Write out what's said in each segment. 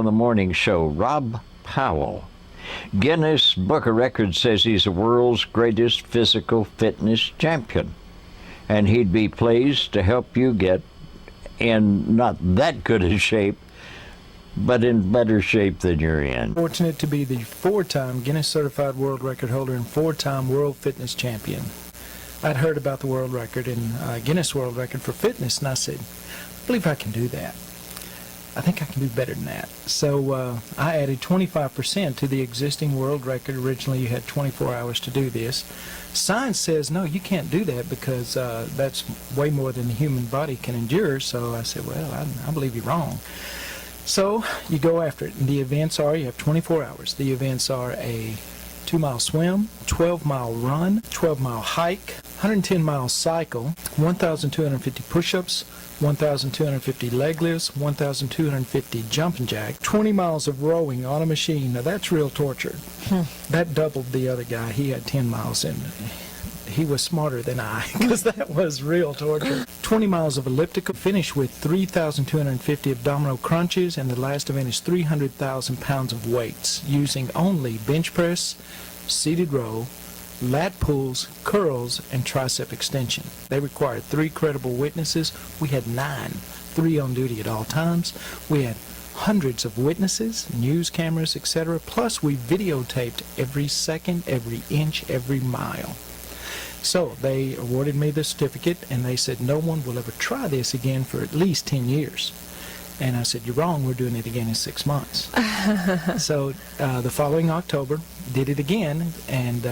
on the morning show, Rob Powell. Guinness Book of Records says he's the world's greatest physical fitness champion, and he'd be pleased to help you get in not that good a shape, but in better shape than you're in. Fortunate to be the 4-time Guinness Certified World Record holder and 4-time World Fitness Champion. I'd heard about the world record and Guinness World Record for fitness, and I said, I believe I can do that. I think I can do better than that. So I added 25% to the existing world record. Originally, you had 24 hours to do this. Science says, no, you can't do that because that's way more than the human body can endure. So I said, well, I believe you're wrong. So you go after it. And the events are, you have 24 hours. The events are a 2-mile swim, 12-mile run, 12-mile hike, 110-mile cycle, 1,250 push-ups, 1,250 leg lifts, 1,250 jumping jack, 20 miles of rowing on a machine. Now that's real torture. That doubled the other guy. He had 10 miles in. He was smarter than I because that was real torture. 20 miles of elliptical, finish with 3,250 abdominal crunches, and the last event is 300,000 pounds of weights using only bench press, seated row, lat pulls, curls, and tricep extension. They required 3 credible witnesses. We had 9, 3 on duty at all times. We had hundreds of witnesses, news cameras, etc. Plus we videotaped every second, every inch, every mile. So they awarded me the certificate, and they said no one will ever try this again for at least 10 years. And I said, you're wrong, we're doing it again in 6 months. So the following October, did it again, and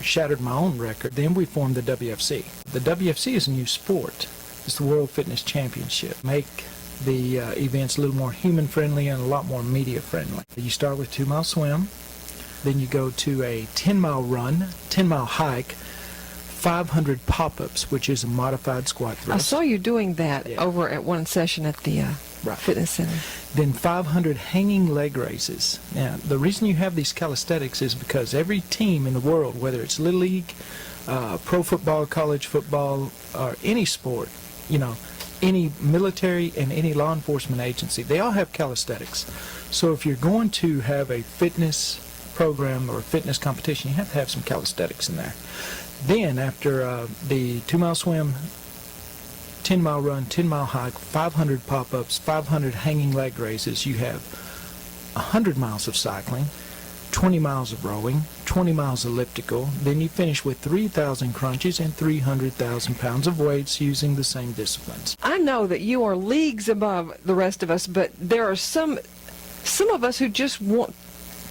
shattered my own record. Then we formed the WFC. The WFC is a new sport. It's the World Fitness Championship. Make the events a little more human-friendly and a lot more media-friendly. You start with 2-mile swim, then you go to a 10-mile run, 10-mile hike, 500 pop-ups, which is a modified squat thrust. I saw you doing that over at one session at the fitness center. Then 500 hanging leg raises. Now, the reason you have these calisthenics is because every team in the world, whether it's Little League, pro football, college football, or any sport, you know, any military and any law enforcement agency, they all have calisthenics. So if you're going to have a fitness program or a fitness competition, you have to have some calisthenics in there. Then after the 2-mile swim, 10-mile run, 10-mile hike, 500 pop-ups, 500 hanging leg raises, you have 100 miles of cycling, 20 miles of rowing, 20 miles elliptical. Then you finish with 3,000 crunches and 300,000 pounds of weights using the same disciplines. I know that you are leagues above the rest of us, but there are some of us who just want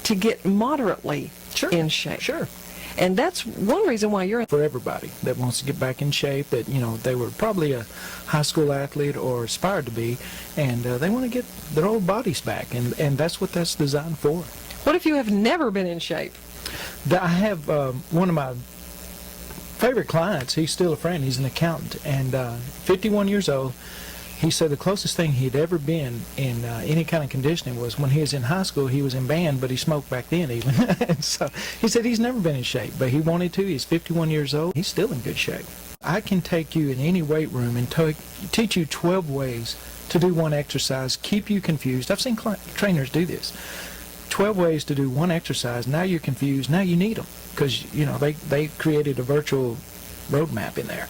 to get moderately in shape. Sure. And that's one reason why you're... For everybody that wants to get back in shape, that, you know, they were probably a high school athlete or aspired to be, and they want to get their old bodies back, and that's what that's designed for. What if you have never been in shape? I have one of my favorite clients. He's still a friend. He's an accountant, and 51 years old. He said the closest thing he'd ever been in any kind of conditioning was when he was in high school. He was in band, but he smoked back then even. And so he said he's never been in shape, but he wanted to. He's 51 years old. He's still in good shape. I can take you in any weight room and teach you 12 ways to do one exercise, keep you confused. I've seen trainers do this. 12 ways to do one exercise. Now you're confused. Now you need them because, you know, they created a virtual roadmap in there.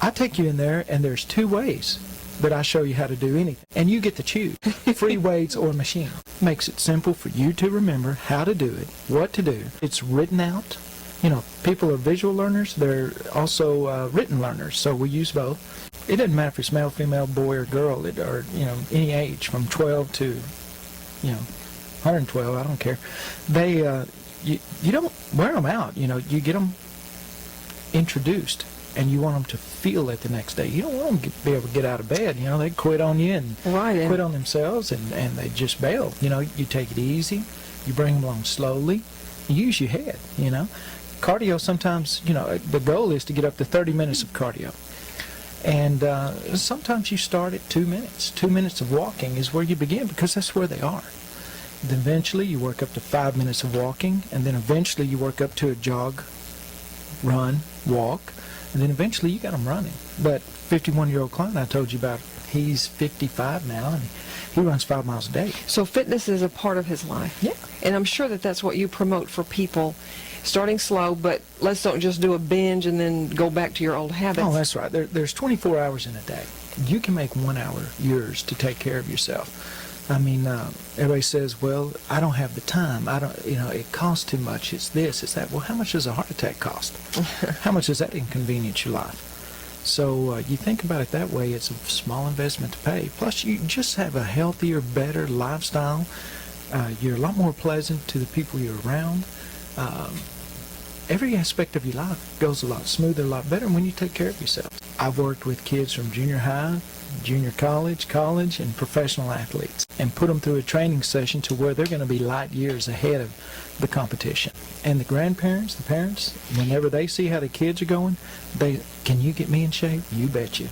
I take you in there, and there's 2 ways that I show you how to do anything, and you get to choose, free weights or machine. Makes it simple for you to remember how to do it, what to do. It's written out. You know, people are visual learners. They're also written learners, so we use both. It doesn't matter if it's male, female, boy, or girl, or, you know, any age from 12 to, you know, 112. I don't care. They, you don't wear them out. You know, you get them introduced, and you want them to feel it the next day. You don't want them to be able to get out of bed. You know, they quit on you and quit on themselves, and they just bail. You know, you take it easy. You bring them along slowly. You use your head, you know. Cardio sometimes, you know, the goal is to get up to 30 minutes of cardio. And sometimes you start at 2 minutes. 2 minutes of walking is where you begin because that's where they are. Then eventually you work up to 5 minutes of walking, and then eventually you work up to a jog, run, walk, and then eventually you got them running. But 51-year-old client I told you about, He's 55 now, and he runs 5 miles a day. So fitness is a part of his life. Yeah. And I'm sure that that's what you promote for people, starting slow, but let's don't just do a binge and then go back to your old habits. Oh, that's right. There's 24 hours in a day. You can make 1 hour yours to take care of yourself. I mean, everybody says, well, I don't have the time. I don't, it costs too much. It's this, it's that. Well, how much does a heart attack cost? How much does that inconvenience your life? So you think about it that way, it's a small investment to pay. Plus, you just have a healthier, better lifestyle. You're a lot more pleasant to the people you're around. Every aspect of your life goes a lot smoother, a lot better when you take care of yourself. I've worked with kids from junior high, junior college, and professional athletes, and put them through a training session to where they're going to be light years ahead of the competition. And the grandparents, the parents, whenever they see how the kids are going, can you get me in shape? You bet you.